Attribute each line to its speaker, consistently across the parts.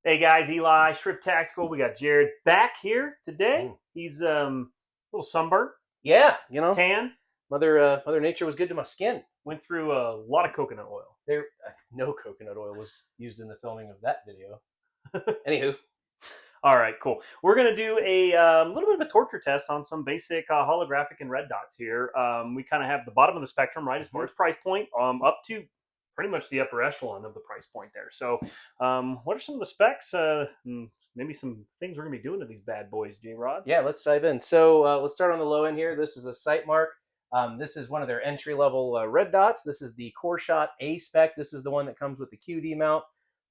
Speaker 1: Hey guys, Eli, Shrift Tactical. We got Jared back here today.
Speaker 2: Mm.
Speaker 1: He's a little sunburnt,
Speaker 2: Yeah,
Speaker 1: tan,
Speaker 2: Mother Nature was good to my skin.
Speaker 1: went through a lot of coconut oil.
Speaker 2: There, no coconut oil was used in the filming of that video. Anywho,
Speaker 1: All right, cool. We're going to do a little bit of a torture test on some basic holographic and red dots here. We kind of have the bottom of the spectrum, right, as far as price point, up to pretty much the upper echelon of the price point there. So, what are some of the specs? Maybe some things we're going to be doing to these bad boys, J-Rod?
Speaker 2: yeah, let's dive in. So let's start on the low end here. This is a Sightmark. This is one of their entry-level red dots. This is the Core Shot A spec. This is the one that comes with the QD mount.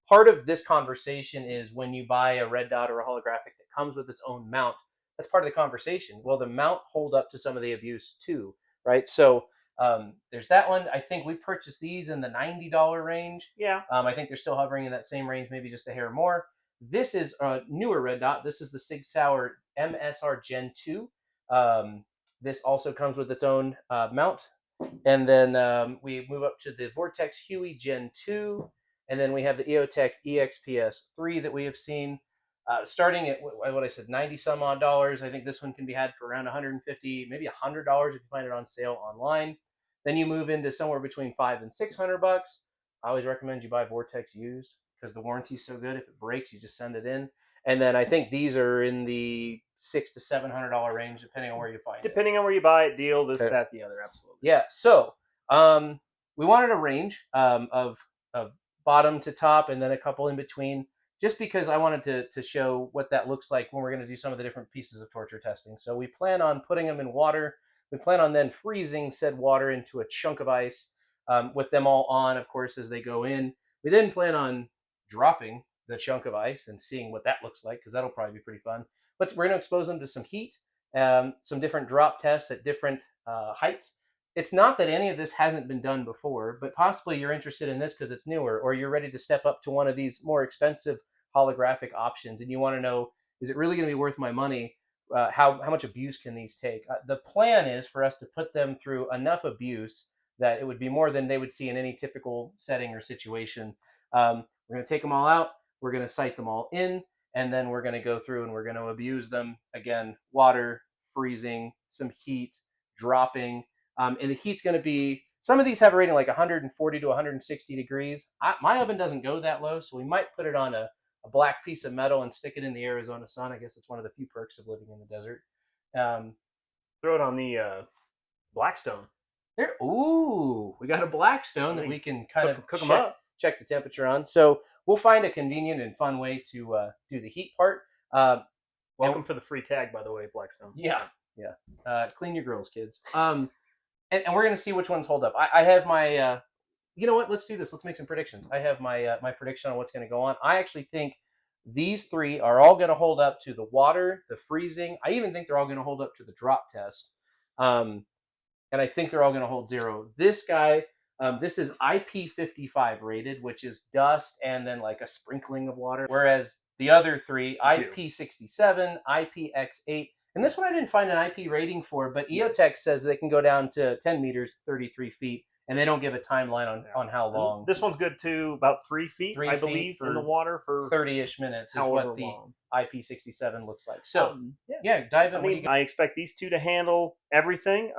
Speaker 2: Part of this conversation is when you buy a red dot or a holographic that comes with its own mount, that's part of the conversation. Well, the mount hold up to some of the abuse too, right? So there's that one. I think we purchased these in the $90 range.
Speaker 1: Yeah.
Speaker 2: I think they're still hovering in that same range, maybe just a hair more. This is a newer red dot. This is the Sig Sauer MSR Gen 2. This also comes with its own mount. And then we move up to the Vortex Huey Gen 2. And then we have the EOTech EXPS 3 that we have seen. Starting at what I said, 90 some odd dollars. I think this one can be had for around 150, maybe $100 if you find it on sale online. Then you move into somewhere between $500 and $600. I always recommend you buy Vortex used because the warranty's so good. If it breaks, you just send it in. And then I think these are in the $600 to $700 range, depending on where you find it.
Speaker 1: Depending on where you buy it, deal, this,
Speaker 2: Okay.
Speaker 1: that, the other, absolutely.
Speaker 2: Yeah. So we wanted a range of bottom to top and then a couple in between, just because I wanted to show what that looks like when we're going to do some of the different pieces of torture testing. So we plan on putting them in water. We plan on then freezing said water into a chunk of ice with them all on, of course, as they go in. We then plan on dropping the chunk of ice and seeing what that looks like, because that'll probably be pretty fun. But we're going to expose them to some heat, some different drop tests at different heights. It's not that any of this hasn't been done before, but possibly you're interested in this because it's newer, or you're ready to step up to one of these more expensive holographic options, and you want to know, is it really going to be worth my money? How much abuse can these take? The plan is for us to put them through enough abuse that it would be more than they would see in any typical setting or situation. We're going to take them all out. We're going to sight them all in, and then we're going to go through and we're going to abuse them. Again, water, freezing, some heat, dropping. And the heat's going to be, some of these have a rating like 140 to 160 degrees. My oven doesn't go that low, so we might put it on a black piece of metal and stick it in the Arizona sun. I guess it's one of the few perks of living in the desert.
Speaker 1: Throw it on the Blackstone.
Speaker 2: There, ooh, we got a Blackstone that we can kind of
Speaker 1: cook them up.
Speaker 2: Check the temperature on. So we'll find a convenient and fun way to do the heat part.
Speaker 1: Welcome for the free tag, by the way, Blackstone.
Speaker 2: Yeah. Clean your grills, kids. And we're going to see which ones hold up. I have my, you know what? Let's do this. Let's make some predictions. I have my my prediction on what's going to go on. I actually think these three are all going to hold up to the water, the freezing. I even think they're all going to hold up to the drop test. And I think they're all going to hold zero. This guy, this is IP55 rated, which is dust and then like a sprinkling of water. Whereas the other three, IP67, IPX8, and this one I didn't find an IP rating for, but EOTech says they can go down to 10 meters, 33 feet, and they don't give a timeline on how long.
Speaker 1: This one's good to about 3 feet, I believe, in the water for
Speaker 2: 30-ish minutes is what the
Speaker 1: long.
Speaker 2: IP67 looks like. So, yeah, dive in.
Speaker 1: I expect these two to handle everything.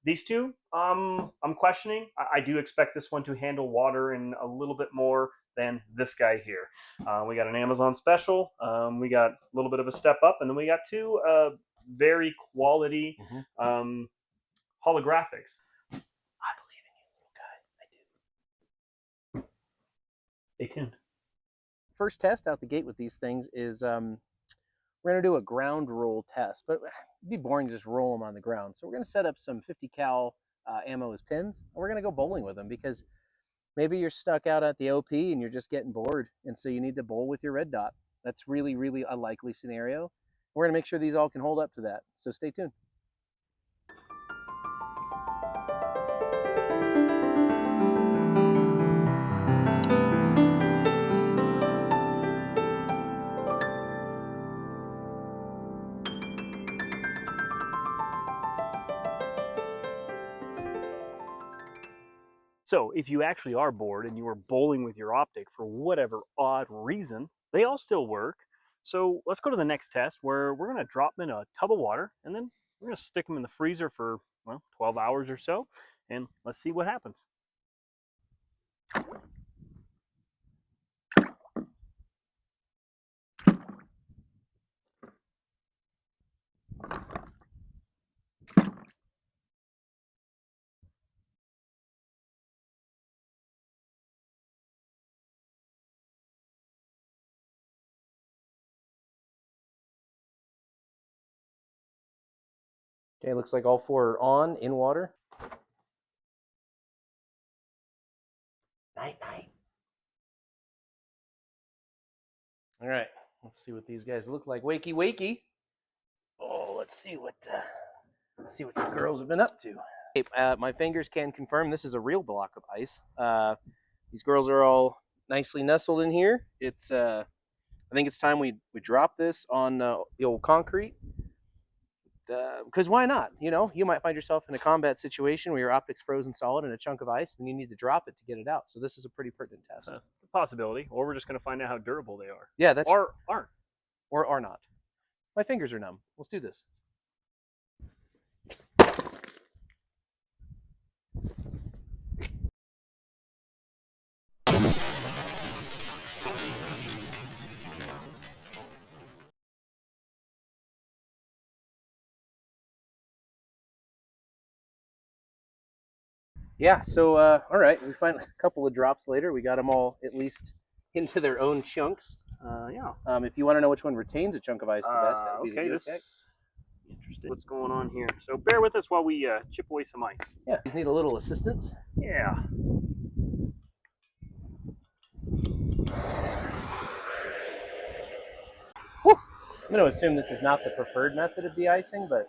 Speaker 1: These two, I'm questioning. I do expect this one to handle water in a little bit more than this guy here. We got an Amazon special. We got a little bit of a step up, and then we got two very quality holographics.
Speaker 2: I believe in you, little guy. I do.
Speaker 1: Stay tuned.
Speaker 2: First test out the gate with these things is we're going to do a ground roll test, but it'd be boring to just roll them on the ground. So we're going to set up some 50 cal ammo as pins, and we're going to go bowling with them, because maybe you're stuck out at the OP and you're just getting bored, and so you need to bowl with your red dot. That's really, really a likely scenario. We're going to make sure these all can hold up to that, so stay tuned.
Speaker 1: So if you actually are bored and you are bowling with your Optic for whatever odd reason, they all still work. So let's go to the next test where we're going to drop them in a tub of water and then we're going to stick them in the freezer for, well, 12 hours or so. And let's see what happens.
Speaker 2: Okay, looks like all 4 are on in water. Night, night. All right, let's see what these guys look like. Wakey, wakey. Oh, let's see what the girls have been up to. My fingers can confirm this is a real block of ice. These girls are all nicely nestled in here. It's I think it's time we drop this on the old concrete. Because why not? You know, you might find yourself in a combat situation where your optic's frozen solid in a chunk of ice, and you need to drop it to get it out. So this is a pretty pertinent test.
Speaker 1: It's a possibility, or we're just going to find out how durable they are.
Speaker 2: Yeah, that's
Speaker 1: or aren't,
Speaker 2: or are not. My fingers are numb. Let's do this. Yeah, so all right, we finally a couple of drops later, we got them all at least into their own chunks.
Speaker 1: Yeah.
Speaker 2: If you want to know which one retains a chunk of ice the best, that would be
Speaker 1: okay,
Speaker 2: the EOTech.
Speaker 1: this interesting. What's going on here? So bear with us while we chip away some ice.
Speaker 2: Yeah, these need a little assistance.
Speaker 1: Yeah.
Speaker 2: Whew. I'm going to assume this is not the preferred method of de-icing, but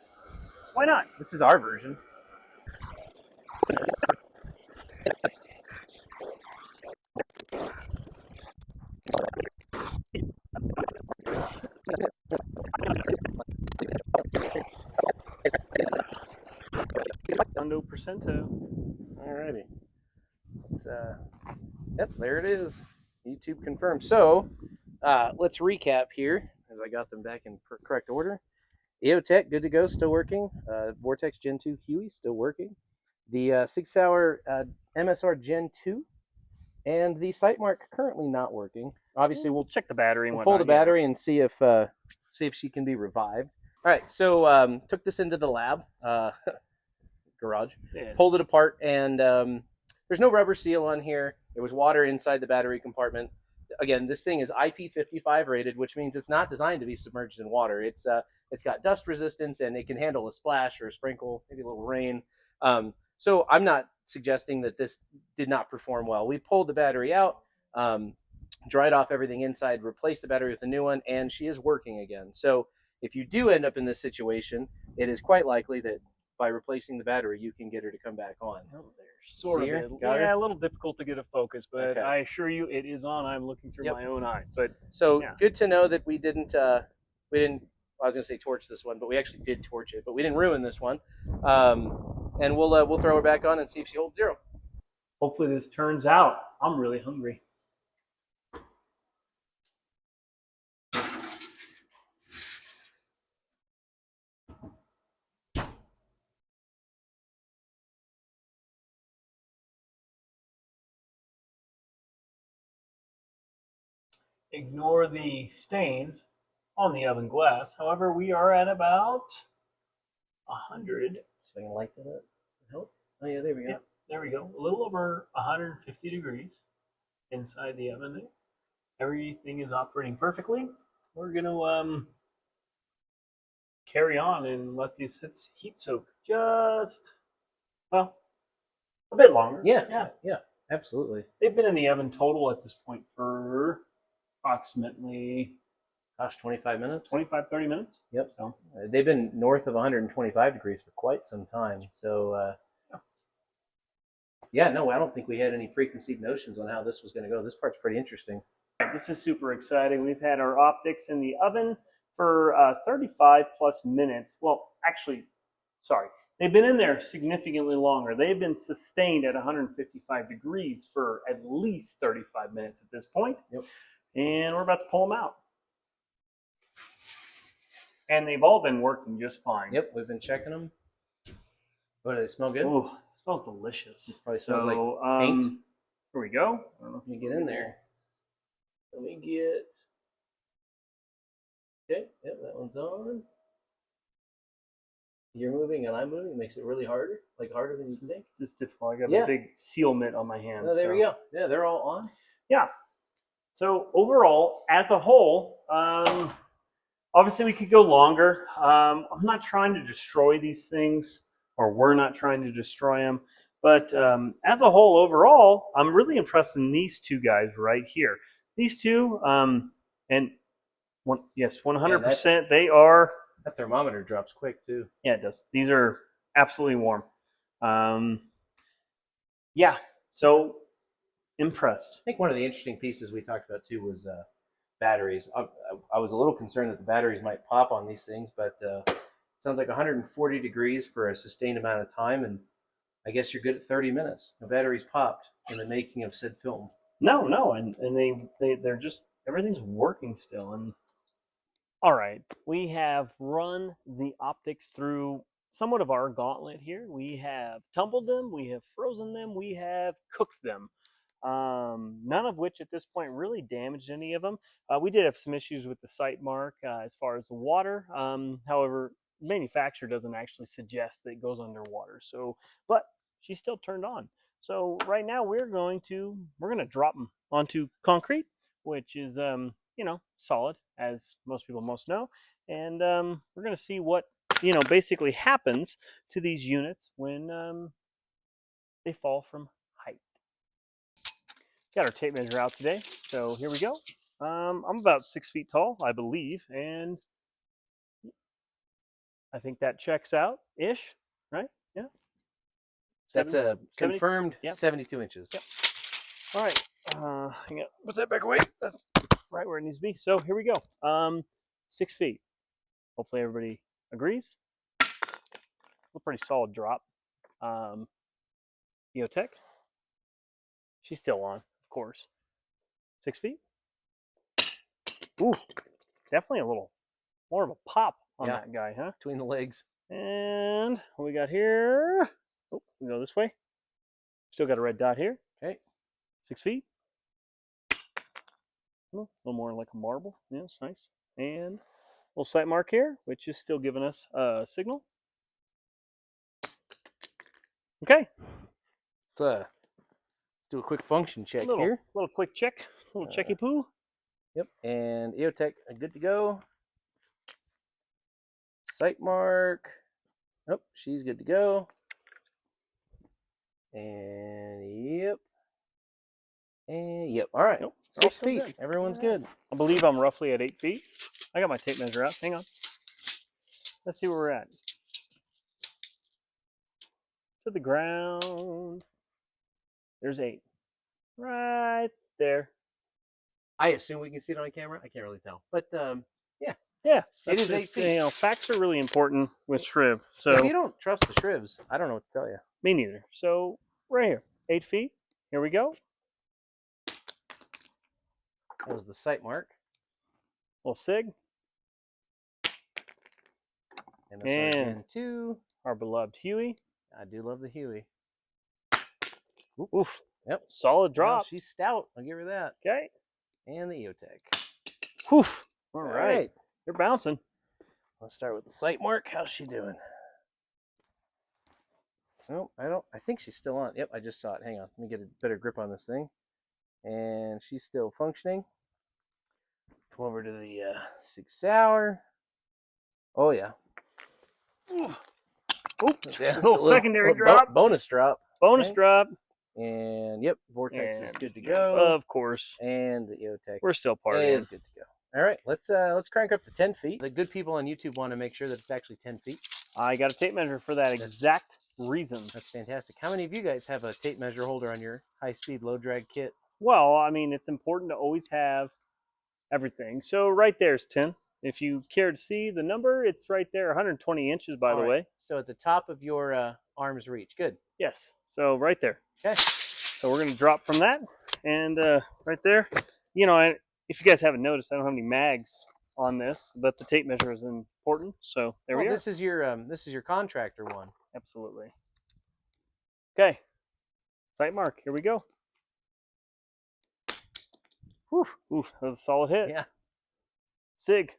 Speaker 1: why not?
Speaker 2: This is our version.
Speaker 1: Hundo percento.
Speaker 2: Alrighty. Let's, yep, there it is. YouTube confirmed. So, let's recap here as I got them back in correct order. EOTech, good to go, still working. Vortex Gen 2 Huey, still working. The Sig Sauer MSR Gen 2 and the Sightmark currently not working. Obviously, we'll
Speaker 1: check the battery and
Speaker 2: we'll pull the battery and see if she can be revived. All right, so took this into the lab, garage, pulled it apart, and there's no rubber seal on here. There was water inside the battery compartment. Again, this thing is IP55 rated, which means it's not designed to be submerged in water. It's got dust resistance, and it can handle a splash or a sprinkle, maybe a little rain. So I'm not suggesting that this did not perform well. We pulled the battery out, dried off everything inside, replaced the battery with a new one, and she is working again. So if you do end up in this situation, it is quite likely that by replacing the battery, you can get her to come back on.
Speaker 1: Oh, there. Sort
Speaker 2: See
Speaker 1: of.
Speaker 2: her? Got her?
Speaker 1: Yeah, a little difficult to get a focus, but
Speaker 2: Okay.
Speaker 1: I assure you it is on. I'm looking through my own eyes. But
Speaker 2: so
Speaker 1: yeah.
Speaker 2: Good to know that we didn't, I was going to say torch this one, but we actually did torch it, but we didn't ruin this one. And we'll throw her back on and see if she holds zero.
Speaker 1: Hopefully this turns out. I'm really hungry. Ignore the stains on the oven glass. However, we are at about 100.
Speaker 2: So I can light that up. Help? Oh yeah, there we go.
Speaker 1: Yeah, there we go. A little over 150 degrees inside the oven there. Everything is operating perfectly. We're going to carry on and let these heat soak just, well, a bit longer.
Speaker 2: Yeah, absolutely.
Speaker 1: They've been in the oven total at this point for approximately,
Speaker 2: 25 minutes?
Speaker 1: 25, 30 minutes.
Speaker 2: Yep.
Speaker 1: So
Speaker 2: they've been north of 125 degrees for quite some time. So, I don't think we had any preconceived notions on how this was going to go. This part's pretty interesting.
Speaker 1: This is super exciting. We've had our optics in the oven for 35 plus minutes. Well, actually, sorry. they've been in there significantly longer. They've been sustained at 155 degrees for at least 35 minutes at this point.
Speaker 2: Yep.
Speaker 1: And we're about to pull them out. And they've all been working just fine.
Speaker 2: Yep, we've been checking them. What, do they smell good?
Speaker 1: Ooh, it smells delicious.
Speaker 2: It probably smells like paint.
Speaker 1: Here we go.
Speaker 2: Let me get in there. Let me get... Okay, yep, that one's on. You're moving and I'm moving. It makes it really harder, like harder than you think.
Speaker 1: This is difficult. I got a big seal mitt on my hands.
Speaker 2: Oh, there we go. Yeah, they're all on.
Speaker 1: Yeah. So overall, as a whole, obviously we could go longer. I'm not trying to destroy these things, or we're not trying to destroy them. But as a whole, overall, I'm really impressed in these two guys right here. These two, yes, 100%, they are.
Speaker 2: That thermometer drops quick too.
Speaker 1: Yeah, it does. These are absolutely warm. Yeah, so impressed.
Speaker 2: I think one of the interesting pieces we talked about too was batteries. I was a little concerned that the batteries might pop on these things, but it sounds like 140 degrees for a sustained amount of time, and I guess you're good at 30 minutes. The batteries popped in the making of said film.
Speaker 1: No, and they're just, everything's working still. And all right, we have run the optics through somewhat of our gauntlet here. We have tumbled them, we have frozen them, we have cooked them. None of which at this point really damaged any of them. We did have some issues with the Sightmark as far as the water. However, the manufacturer doesn't actually suggest that it goes underwater. So, but she still turned on. So right now we're going to drop them onto concrete, which is solid, as most people know, and we're going to see what basically happens to these units when they fall from height. Got our tape measure out today, so here we go. I'm about 6 feet tall, I believe, and I think that checks out ish, right? Yeah.
Speaker 2: That's a confirmed 72 inches.
Speaker 1: Yep. All right. Hang on. Put that back away. That's right where it needs to be. So here we go. 6 feet. Hopefully everybody agrees. A pretty solid drop. EOTech. She's still on, of course. 6 feet. Ooh, definitely a little more of a pop on that guy, huh?
Speaker 2: Between the legs.
Speaker 1: And what we got here? Oh, we go this way. Still got a red dot here.
Speaker 2: Okay.
Speaker 1: 6 feet. A little more like a marble. Yeah, it's nice. And a little Sightmark here, which is still giving us a signal. Okay.
Speaker 2: Let's do a quick function check here.
Speaker 1: Little quick check. Little checky poo.
Speaker 2: Yep. And EOTech, good to go. Sightmark. Oh, she's good to go. And yep. And yep. All right. Nope. 6 feet. Good. Everyone's good.
Speaker 1: I believe I'm roughly at 8 feet. I got my tape measure out. Hang on. Let's see where we're at. To the ground. There's 8. Right there.
Speaker 2: I assume we can see it on camera. I can't really tell. But yeah.
Speaker 1: Yeah.
Speaker 2: It is 8 feet.
Speaker 1: Facts are really important with shriv. So
Speaker 2: if you don't trust the shrivs, I don't know what to tell you.
Speaker 1: Me neither. So right here. 8 feet. Here we go.
Speaker 2: That was the Sightmark.
Speaker 1: Little Sig.
Speaker 2: And two.
Speaker 1: Our beloved Huey.
Speaker 2: I do love the Huey.
Speaker 1: Oof.
Speaker 2: Yep.
Speaker 1: Solid drop.
Speaker 2: Well, she's stout. I'll give her that.
Speaker 1: Okay.
Speaker 2: And the EOTech.
Speaker 1: Oof. All right. You're bouncing.
Speaker 2: Let's start with the Sightmark. How's she doing? No, I think she's still on. Yep, I just saw it. Hang on. Let me get a better grip on this thing. And she's still functioning. Come over to the Sig Sauer. Oh, yeah.
Speaker 1: Ooh. Yeah, little secondary drop.
Speaker 2: Bonus drop.
Speaker 1: Bonus drop.
Speaker 2: And yep, Vortex is good to go.
Speaker 1: Of course.
Speaker 2: And the EOTech.
Speaker 1: We're still partying.
Speaker 2: Is good to go. All right, let's crank up to 10 feet. The good people on YouTube want to make sure that it's actually 10 feet.
Speaker 1: I got a tape measure for that exact reason.
Speaker 2: That's fantastic. How many of you guys have a tape measure holder on your high-speed low-drag kit?
Speaker 1: Well, I mean, it's important to always have everything. So right there's 10. If you care to see the number, it's right there, 120 inches, by the way.
Speaker 2: So at the top of your arm's reach. Good.
Speaker 1: Yes. So right there.
Speaker 2: Okay.
Speaker 1: So we're going to drop from that, and right there. You know, if you guys haven't noticed, I don't have any mags on this, but the tape measure is important. So there we are.
Speaker 2: This is your contractor one.
Speaker 1: Absolutely. Okay. Sightmark. Here we go. Whew. Oof, that was a solid hit.
Speaker 2: Yeah.
Speaker 1: Sig.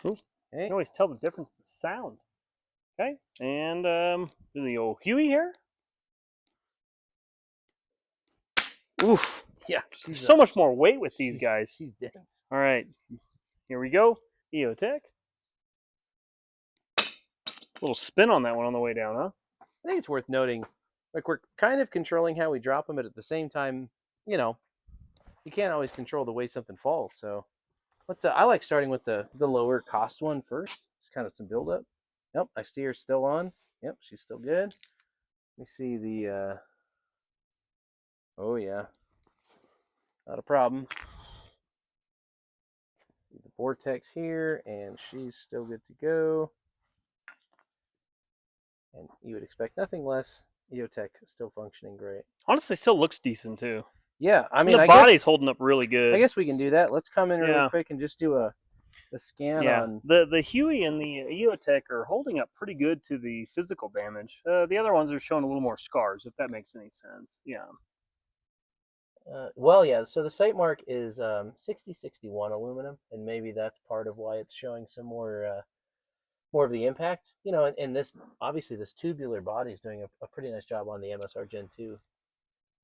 Speaker 1: Ooh.
Speaker 2: Okay.
Speaker 1: You can always tell the difference in the sound. Okay. And the old Huey here. Oof.
Speaker 2: Yeah.
Speaker 1: So much more weight with these guys.
Speaker 2: She's dense.
Speaker 1: All right. Here we go. EOTech. Little spin on that one on the way down, huh?
Speaker 2: I think it's worth noting, like we're kind of controlling how we drop them, but at the same time, you know, you can't always control the way something falls. So let's. I like starting with the lower cost one first. Just kind of some build up. Yep, I see her still on. Yep, she's still good. Let me see the. Oh yeah, not a problem. See the Vortex here, and she's still good to go. And you would expect nothing less. EOTech still functioning great.
Speaker 1: Honestly, still looks decent too.
Speaker 2: Yeah, I mean,
Speaker 1: the body's holding up really good.
Speaker 2: I guess we can do that. Let's come in really quick and just do a scan on.
Speaker 1: The Huey and the EOTech are holding up pretty good to the physical damage. The other ones are showing a little more scars, if that makes any sense. Yeah.
Speaker 2: Well, yeah. So the Sightmark is 6061 aluminum, and maybe that's part of why it's showing some more of the impact. You know, and this obviously this tubular body is doing a pretty nice job on the MSR Gen 2.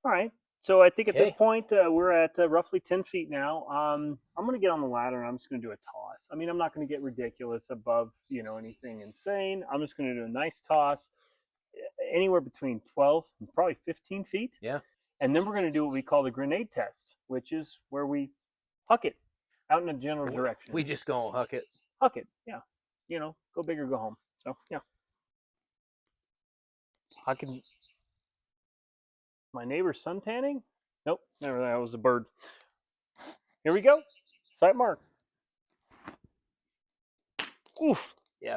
Speaker 1: All right. So I think at this point we're at roughly 10 feet now. I'm going to get on the ladder and I'm just going to do a toss. I mean, I'm not going to get ridiculous above, you know, anything insane. I'm just going to do a nice toss anywhere between 12 and probably 15 feet.
Speaker 2: Yeah.
Speaker 1: And then we're going to do what we call the grenade test, which is where we huck it out in a general direction.
Speaker 2: We just go huck it.
Speaker 1: Huck it, yeah. You know, go big or go home. So, yeah. Hucking. My neighbor's suntanning? Nope, never. That was a bird. Here we go. Sightmark. Oof.
Speaker 2: Yeah.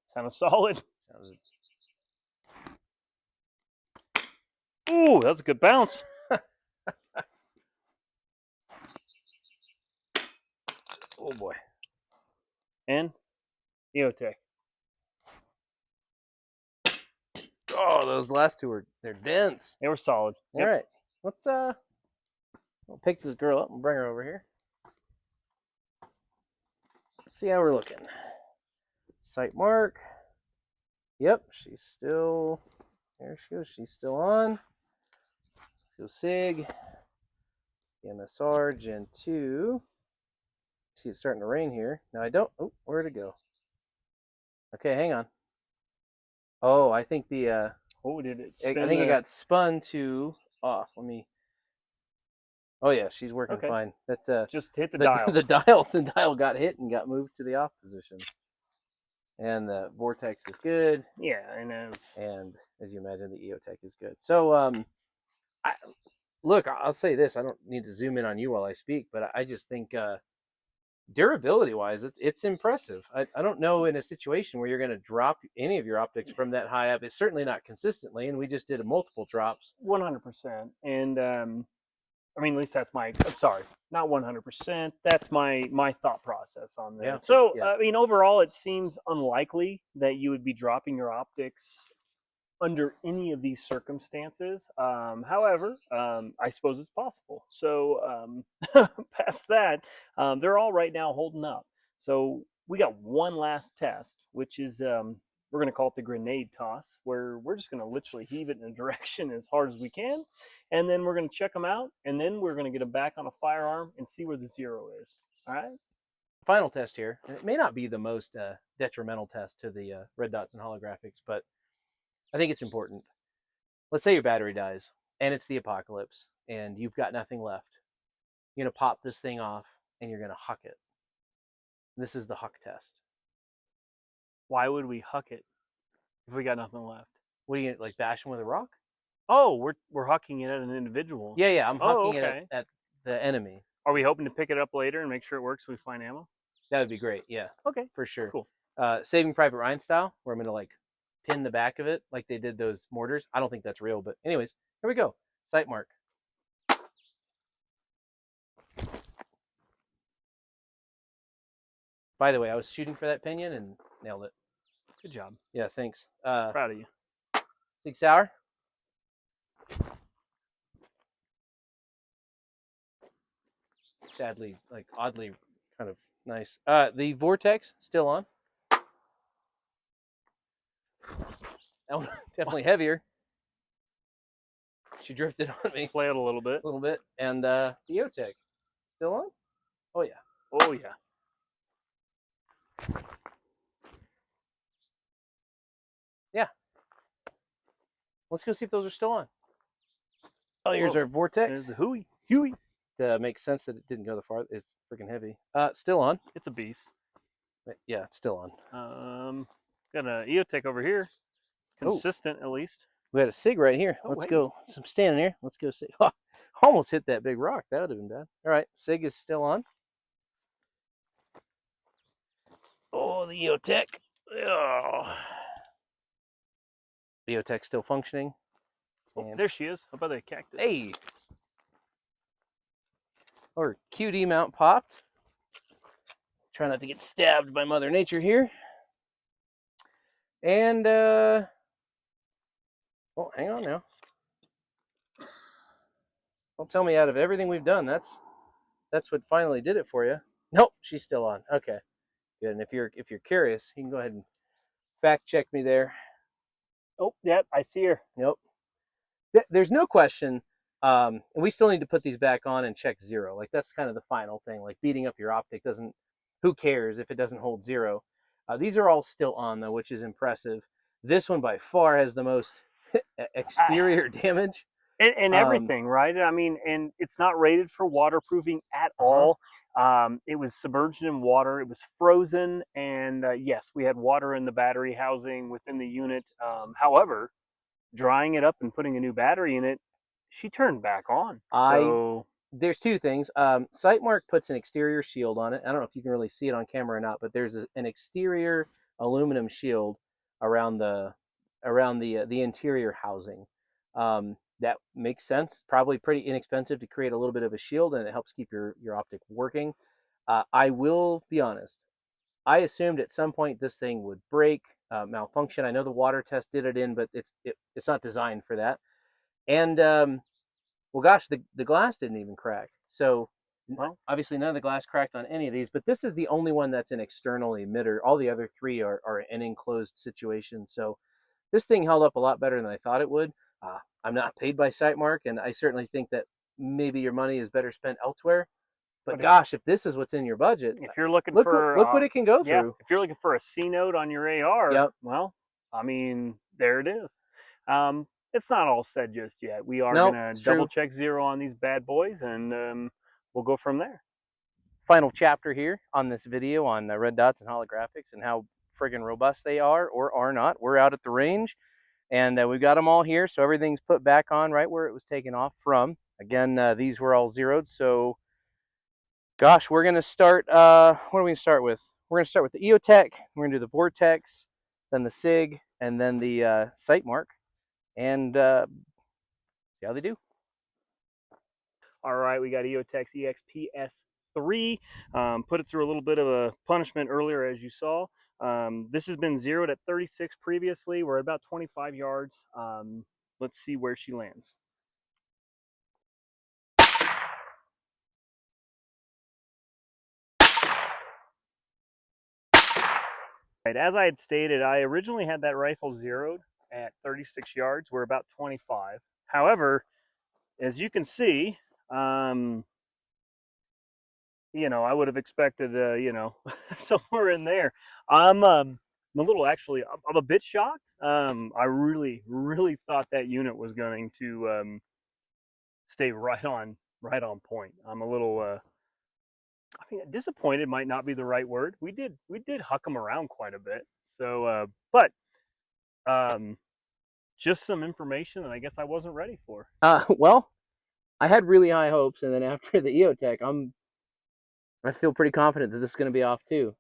Speaker 1: Sounded solid. Ooh, that's a good bounce.
Speaker 2: Oh boy.
Speaker 1: And EOTech.
Speaker 2: Oh, those last two they're dense.
Speaker 1: They were solid.
Speaker 2: All right. Let's we'll pick this girl up and bring her over here. Let's see how we're looking. Sightmark. Yep, she's still there she goes. She's still on. Let's go Sig. MSR Gen 2. See, it's starting to rain here. Now I don't. Oh, where'd it go? Okay, hang on. Oh, I think the.
Speaker 1: Oh, did it spin?
Speaker 2: I think it got spun to off. Let me. Oh yeah, she's working fine. That's
Speaker 1: just hit the dial.
Speaker 2: The dial got hit and got moved to the off position. And the Vortex is good.
Speaker 1: Yeah, and
Speaker 2: as you imagine, the EOTech is good. So look, I'll say this. I don't need to zoom in on you while I speak, but I just think durability-wise, it's impressive. I don't know in a situation where you're going to drop any of your optics from that high up. It's certainly not consistently, and we just did multiple drops.
Speaker 1: 100%. And I mean, at least that's my. I'm sorry, not 100%. That's my thought process on this.
Speaker 2: Yeah.
Speaker 1: So, I mean, overall, it seems unlikely that you would be dropping your optics under any of these circumstances. However, I suppose it's possible. So past that, they're all right now holding up. So we got one last test, which is we're going to call it the grenade toss, where we're just going to literally heave it in a direction as hard as we can, and then we're going to check them out, and then we're going to get them back on a firearm and see where the zero is. All right.
Speaker 2: Final test here. It may not be the most detrimental test to the red dots and holographics, but I think it's important. Let's say your battery dies and it's the apocalypse and you've got nothing left. You're going to pop this thing off and you're going to huck it. This is the Huck test.
Speaker 1: Why would we huck it if we got nothing left?
Speaker 2: What are you like bash them with a rock?
Speaker 1: Oh, we're hucking it at an individual.
Speaker 2: Yeah, I'm hucking it at the enemy.
Speaker 1: Are we hoping to pick it up later and make sure it works when we find ammo?
Speaker 2: That would be great. Yeah,
Speaker 1: Okay,
Speaker 2: for sure.
Speaker 1: cool.
Speaker 2: Saving Private Ryan style, where I'm gonna like pin the back of it like they did those mortars. I don't think that's real, but anyways, here we go. Sightmark. By the way, I was shooting for that pinion and nailed it.
Speaker 1: Good job.
Speaker 2: Yeah, thanks.
Speaker 1: Proud of you.
Speaker 2: Sig Sauer. Sadly, like oddly, kind of nice. The Vortex still on. That one definitely heavier. She drifted on me
Speaker 1: Flailed a little bit.
Speaker 2: And the EOTech still on. Oh yeah.
Speaker 1: Oh yeah.
Speaker 2: Yeah. Let's go see if those are still on. Oh, here's
Speaker 1: Whoa.
Speaker 2: our Vortex.
Speaker 1: There's the Huey.
Speaker 2: Makes sense that it didn't go the far. It's freaking heavy. Still on.
Speaker 1: It's a beast.
Speaker 2: Yeah, it's still on.
Speaker 1: Got an EOTech over here. Consistent, at least.
Speaker 2: We got a Sig right here. Let's go. So I'm standing here. Let's go Sig. Oh, almost hit that big rock. That would have been bad. All right, Sig is still on. Oh, the EOTech. Oh. EOTech still functioning.
Speaker 1: Oh, there she is. How about that cactus?
Speaker 2: Hey. Our QD mount popped. Try not to get stabbed by Mother Nature here. And, oh, hang on now. Don't tell me out of everything we've done, that's what finally did it for you. Nope, she's still on. Okay, good. And if you're curious, you can go ahead and fact check me there.
Speaker 1: Oh, yep, I see her.
Speaker 2: Yep. There's no question. And we still need to put these back on and check zero. Like that's kind of the final thing. Like beating up your optic doesn't. Who cares if it doesn't hold zero? These are all still on though, which is impressive. This one by far has the most exterior damage.
Speaker 1: And everything, right? I mean, and it's not rated for waterproofing at all. It was submerged in water. It was frozen, and yes, we had water in the battery housing within the unit. However, drying it up and putting a new battery in it, she turned back on. So
Speaker 2: there's two things. Sightmark puts an exterior shield on it. I don't know if you can really see it on camera or not, but there's an exterior aluminum shield around the interior housing. That makes sense. Probably pretty inexpensive to create a little bit of a shield, and it helps keep your optic working. I will be honest. I assumed at some point this thing would break, malfunction. I know the water test did it in, but it's not designed for that. And well, gosh, the glass didn't even crack. So obviously none of the glass cracked on any of these, but this is the only one that's an external emitter. All the other three are an enclosed situation. So this thing held up a lot better than I thought it would. I'm not paid by Sightmark, and I certainly think that maybe your money is better spent elsewhere. But gosh, if this is what's in your budget,
Speaker 1: if you're looking
Speaker 2: look
Speaker 1: for
Speaker 2: what it can go through.
Speaker 1: If you're looking for a C note on your AR, well, I mean, there it is. It's not all said just yet. We are going to double check zero on these bad boys, and we'll go from there.
Speaker 2: Final chapter here on this video on red dots and holographics and how friggin' robust they are or are not. We're out at the range, and we've got them all here, so everything's put back on right where it was taken off from. Again, these were all zeroed, so gosh, we're going to start, what are we going to start with? We're going to start with the EOTech, we're going to do the Vortex, then the Sig, and then the Sightmark, and see how they do.
Speaker 1: All right, we got EOTech's EXPS3. Put it through a little bit of a punishment earlier, as you saw. This has been zeroed at 36 previously. We're at about 25 yards. Let's see where she lands. Right, as I had stated, I originally had that rifle zeroed at 36 yards. We're about 25. However, as you can see, you know, I would have expected, you know, somewhere in there. I'm a little, actually, I'm a bit shocked. I really, really thought that unit was going to stay right on point. I'm a little, I mean, disappointed might not be the right word. We did huck them around quite a bit. So, but just some information that I guess I wasn't ready for.
Speaker 2: Well, I had really high hopes, and then after the EOTech, I feel pretty confident that this is going to be off too.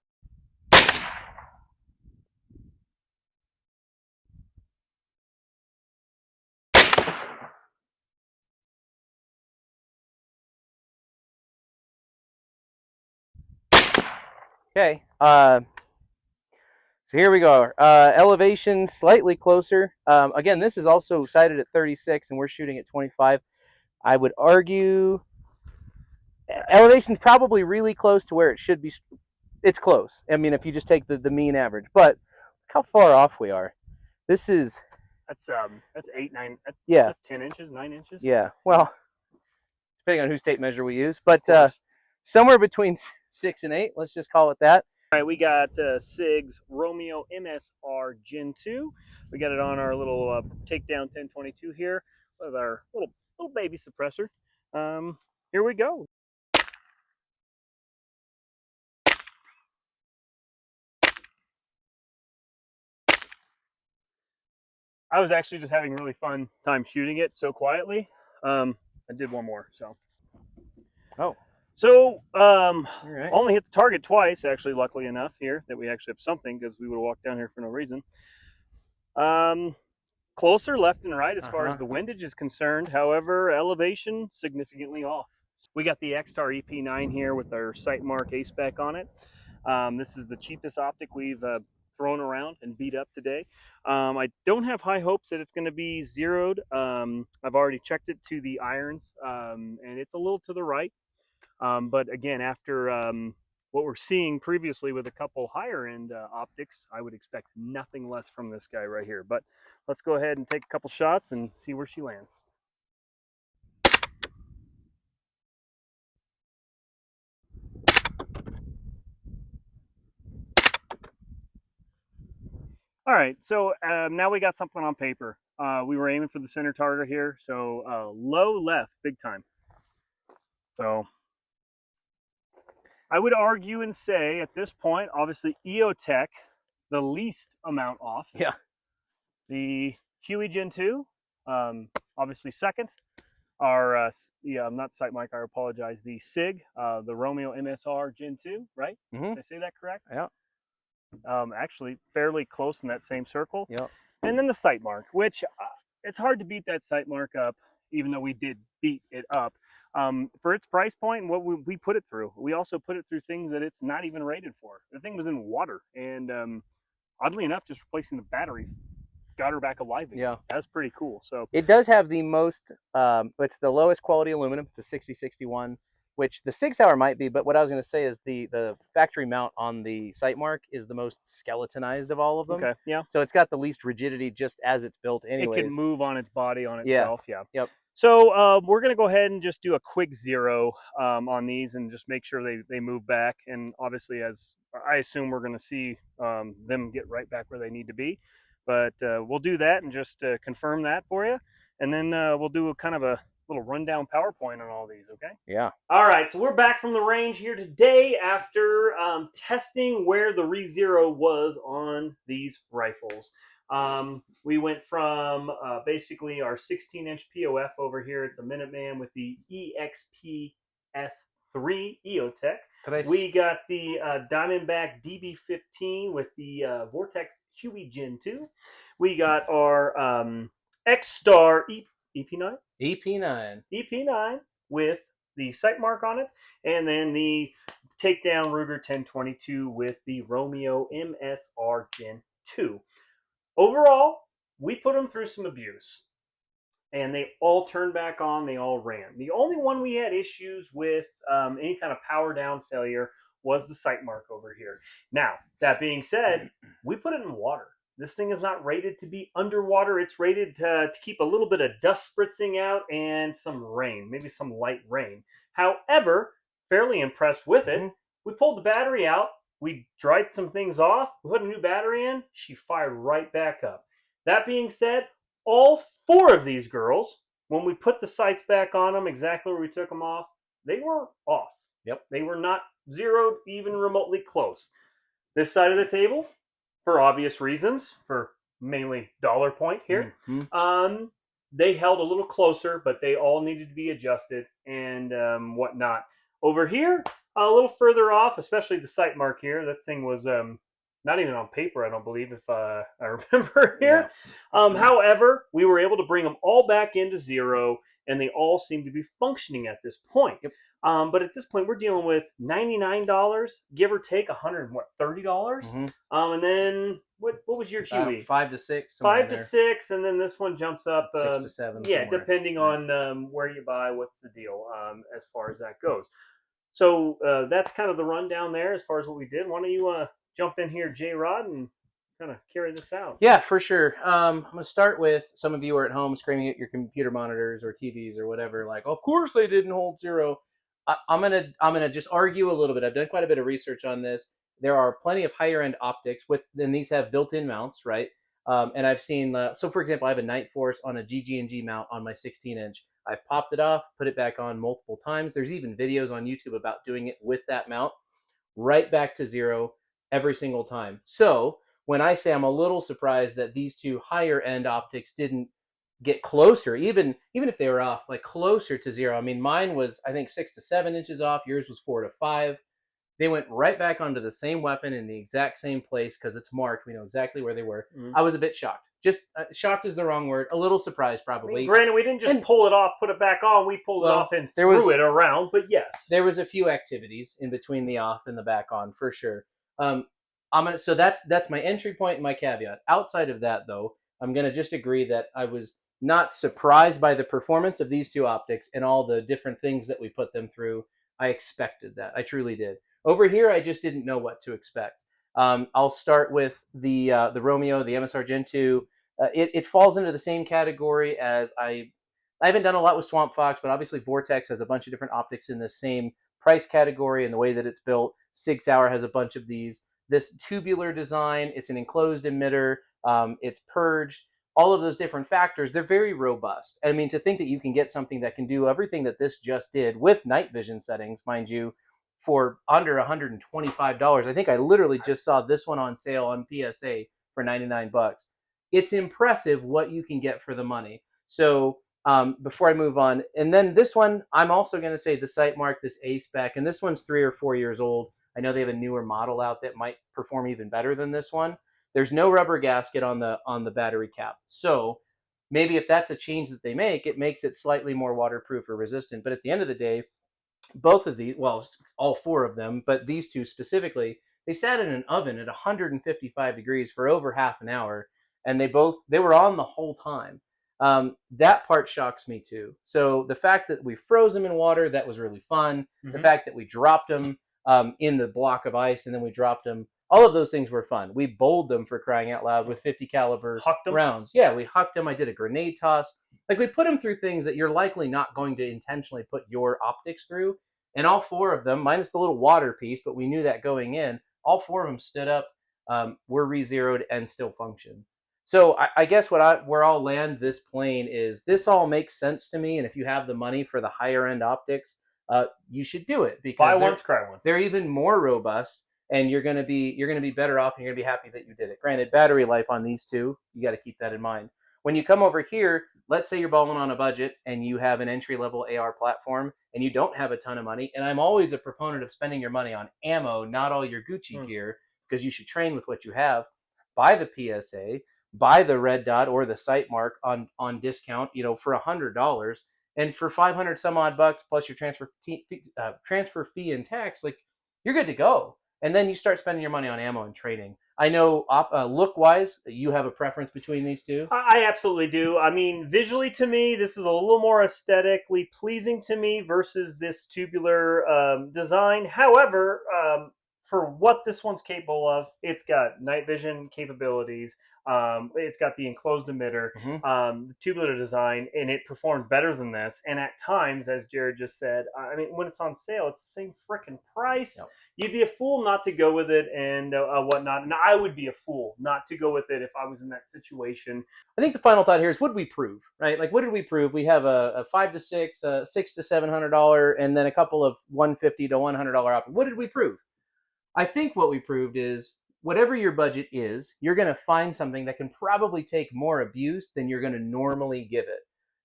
Speaker 2: Okay. So here we go. Elevation slightly closer. Again, this is also sighted at 36, and we're shooting at 25. I would argue elevation's probably really close to where it should be. It's close. I mean, if you just take the mean average, but look how far off we are. This is
Speaker 1: That's 8, 9.
Speaker 2: yeah.
Speaker 1: That's 10 inches, 9 inches.
Speaker 2: Yeah. Well, depending on whose tape measure we use, but somewhere between 6 and 8. Let's just call it that.
Speaker 1: All right, we got Sig's Romeo MSR Gen 2. We got it on our little takedown 1022 here with our little baby suppressor. Here we go. I was actually just having a really fun time shooting it so quietly. I did one more, so.
Speaker 2: Oh.
Speaker 1: So,
Speaker 2: right.
Speaker 1: only hit the target twice, actually, luckily enough, here, that we actually have something, because we would have walked down here for no reason. Closer left and right as far as the windage is concerned. However, elevation significantly off. We got the X-Star EP9 here with our Sightmark A-Spec on it. This is the cheapest optic we've thrown around and beat up today. I don't have high hopes that it's going to be zeroed. I've already checked it to the irons, and it's a little to the right. But again, after what we're seeing previously with a couple higher end optics, I would expect nothing less from this guy right here. But let's go ahead and take a couple shots and see where she lands. All right, so now we got something on paper. We were aiming for the center target here, so low left, big time. So I would argue and say at this point, obviously EOTech, the least amount off.
Speaker 2: Yeah.
Speaker 1: The Huey Gen 2, obviously second. Our, not Sightmark, I apologize. The Sig, the Romeo MSR Gen 2, right?
Speaker 2: Mm-hmm.
Speaker 1: Did I say that correct?
Speaker 2: Yeah.
Speaker 1: Actually, fairly close in that same circle.
Speaker 2: Yeah.
Speaker 1: And then the Sightmark, which it's hard to beat that Sightmark up, even though we did beat it up. For its price point and what we put it through. We also put it through things that it's not even rated for. The thing was in water, and oddly enough, just replacing the battery got her back alive again.
Speaker 2: Yeah.
Speaker 1: That's pretty cool. So
Speaker 2: it does have the most, it's the lowest quality aluminum. It's a 6061, which the Sig Sauer might be, but what I was going to say is the factory mount on the Sightmark is the most skeletonized of all of them.
Speaker 1: Okay, yeah.
Speaker 2: So it's got the least rigidity just as it's built anyways.
Speaker 1: It can move on its body on itself, yeah.
Speaker 2: Yep.
Speaker 1: So we're going to go ahead and just do a quick zero on these and just make sure they move back. And obviously, as I assume, we're going to see them get right back where they need to be. But we'll do that and just confirm that for you. And then we'll do a kind of a little rundown PowerPoint on all these, okay?
Speaker 2: Yeah.
Speaker 1: All right, so we're back from the range here today after testing where the re-zero was on these rifles. We went from basically our 16-inch POF over here. It's a Minuteman with the EXP-S3 EOTech. We got the Diamondback DB15 with the Vortex Huey Gen 2. We got our X-Star EP9? EP9 with the Sightmark on it, and then the takedown Ruger 1022 with the Romeo MSR Gen 2. Overall, we put them through some abuse, and they all turned back on. They all ran. The only one we had issues with any kind of power down failure was the Sightmark over here. Now, that being said, we put it in water. This thing is not rated to be underwater. It's rated to keep a little bit of dust spritzing out and some rain, maybe some light rain. However, fairly impressed with it. We pulled the battery out. We dried some things off. We put a new battery in. She fired right back up. That being said, all four of these girls, when we put the sights back on them, exactly where we took them off, they were off.
Speaker 2: Yep.
Speaker 1: They were not zeroed even remotely close. This side of the table, for obvious reasons, for mainly dollar point here, they held a little closer, but they all needed to be adjusted and whatnot. Over here, a little further off, especially the Sightmark here, that thing was not even on paper, I don't believe, if I remember
Speaker 2: Yeah.
Speaker 1: here. However, we were able to bring them all back into zero, and they all seem to be functioning at this point.
Speaker 2: Yep.
Speaker 1: But at this point, we're dealing with $99, give or take $130.
Speaker 2: Mm-hmm.
Speaker 1: And then what was your QE?
Speaker 2: 5 to 6, somewhere in
Speaker 1: Five to
Speaker 2: there.
Speaker 1: 6, and then this one jumps up.
Speaker 2: 6 to 7.
Speaker 1: Yeah,
Speaker 2: somewhere.
Speaker 1: depending
Speaker 2: Yeah.
Speaker 1: on where you buy, what's the deal as far as that goes. So that's kind of the rundown there as far as what we did. Why don't you jump in here, J Rod, and kind of carry this out?
Speaker 2: Yeah, for sure. I'm gonna start with some of you are at home screaming at your computer monitors or TVs or whatever, like, of course they didn't hold zero. I'm gonna just argue a little bit. I've done quite a bit of research on this. There are plenty of higher end optics with, and these have built-in mounts, right? And I've seen, so for example, I have a Night Force on a GG&G mount on my 16-inch. I've popped it off, put it back on multiple times. There's even videos on YouTube about doing it with that mount, right back to zero every single time. So when I say I'm a little surprised that these two higher end optics didn't get closer, even if they were off like closer to zero. I mean, mine was I think 6 to 7 inches off. Yours was 4 to 5. They went right back onto the same weapon in the exact same place because it's marked. We know exactly where they were.
Speaker 1: Mm-hmm.
Speaker 2: I was a bit shocked. Just shocked is the wrong word. A little surprised, probably.
Speaker 1: I mean, granted, we didn't just pull it off, put it back on. We pulled it off and threw it around. But yes,
Speaker 2: there was a few activities in between the off and the back on for sure. So that's my entry point and my caveat. Outside of that, though, I'm gonna just agree that I was not surprised by the performance of these two optics and all the different things that we put them through. I expected that. I truly did. Over here, I just didn't know what to expect. I'll start with the Romeo, the MSR Gen 2. It falls into the same category as I haven't done a lot with Swamp Fox, but obviously Vortex has a bunch of different optics in the same price category and the way that it's built. Sig Sauer has a bunch of these. This tubular design, it's an enclosed emitter, it's purged, all of those different factors, they're very robust. I mean, to think that you can get something that can do everything that this just did with night vision settings, mind you, for under $125. I think I literally just saw this one on sale on PSA for 99 bucks. It's impressive what you can get for the money. So before I move on, and then this one, I'm also going to say the Sightmark, this A spec, and this one's 3 or 4 years old. I know they have a newer model out that might perform even better than this one. There's no rubber gasket on the battery cap, so maybe if that's a change that they make, it makes it slightly more waterproof or resistant. But at the end of the day, both of these, well, all four of them, but these two specifically, they sat in an oven at 155 degrees for over half an hour, and they were on the whole time. That part shocks me too. So the fact that we froze them in water, that was really fun. Mm-hmm. The fact that we dropped them in the block of ice and then we dropped them, all of those things were fun. We bowled them, for crying out loud, with 50 caliber rounds. Yeah, we hucked them. I did a grenade toss. Like, we put them through things that you're likely not going to intentionally put your optics through. And all four of them, minus the little water piece, but we knew that going in, all four of them stood up, were re-zeroed, and still functioned. So I guess where I'll land this plane is, this all makes sense to me. And if you have the money for the higher end optics, you should do it, because
Speaker 1: buy once, cry once.
Speaker 2: They're even more robust, and you're gonna be better off, and you're gonna be happy that you did it. Granted, battery life on these two, you got to keep that in mind. When you come over here, let's say you're balling on a budget and you have an entry-level AR platform and you don't have a ton of money. And I'm always a proponent of spending your money on ammo, not all your Gucci gear, because you should train with what you have. Buy the PSA, buy the red dot or the Sightmark on discount, for $100, and for 500 some odd bucks plus your transfer fee and tax, like, you're good to go. And then you start spending your money on ammo and training. I know look-wise, you have a preference between these two.
Speaker 1: I absolutely do. I mean, visually to me, this is a little more aesthetically pleasing to me versus this tubular design. However, for what this one's capable of, it's got night vision capabilities. It's got the enclosed emitter, the tubular design, and it performed better than this. And at times, as Jared just said, I mean, when it's on sale, it's the same freaking price. Yep. You'd be a fool not to go with it and whatnot. And I would be a fool not to go with it if I was in that situation.
Speaker 2: I think the final thought here is, what did we prove, right? Like, what did we prove? We have a $5 to $6, $600 to $700, and then a couple of $150 to $100 options. What did we prove? I think what we proved is, whatever your budget is, you're going to find something that can probably take more abuse than you're going to normally give it.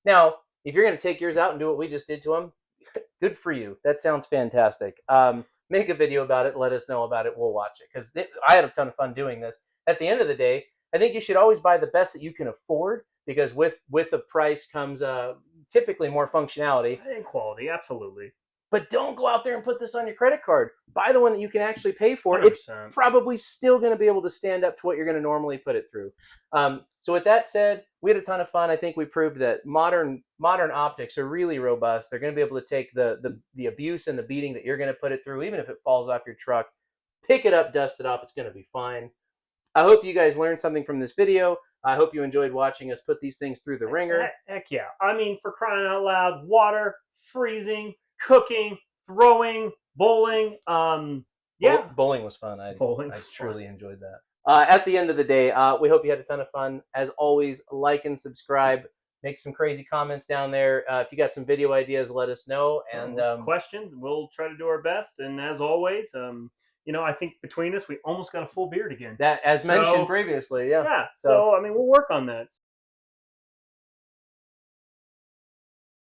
Speaker 2: Now, if you're going to take yours out and do what we just did to them, good for you. That sounds fantastic. Make a video about it. Let us know about it. We'll watch it because I had a ton of fun doing this. At the end of the day, I think you should always buy the best that you can afford because with the price comes typically more functionality
Speaker 1: And quality, absolutely.
Speaker 2: But don't go out there and put this on your credit card. Buy the one that you can actually pay for.
Speaker 1: 100%.
Speaker 2: It's probably still going to be able to stand up to what you're going to normally put it through. So with that said, we had a ton of fun. I think we proved that modern optics are really robust. They're going to be able to take the abuse and the beating that you're going to put it through, even if it falls off your truck. Pick it up, dust it off. It's going to be fine. I hope you guys learned something from this video. I hope you enjoyed watching us put these things through the ringer.
Speaker 1: Heck yeah. I mean, for crying out loud, water, freezing, cooking, throwing, bowling. Yeah.
Speaker 2: Bowling was fun. I truly enjoyed that. At the end of the day, we hope you had a ton of fun. As always, like and subscribe. Make some crazy comments down there. If you got some video ideas, let us know. And
Speaker 1: questions, we'll try to do our best. And as always, I think between us, we almost got a full beard again.
Speaker 2: That, as mentioned previously, yeah.
Speaker 1: Yeah. So I mean, we'll work on that.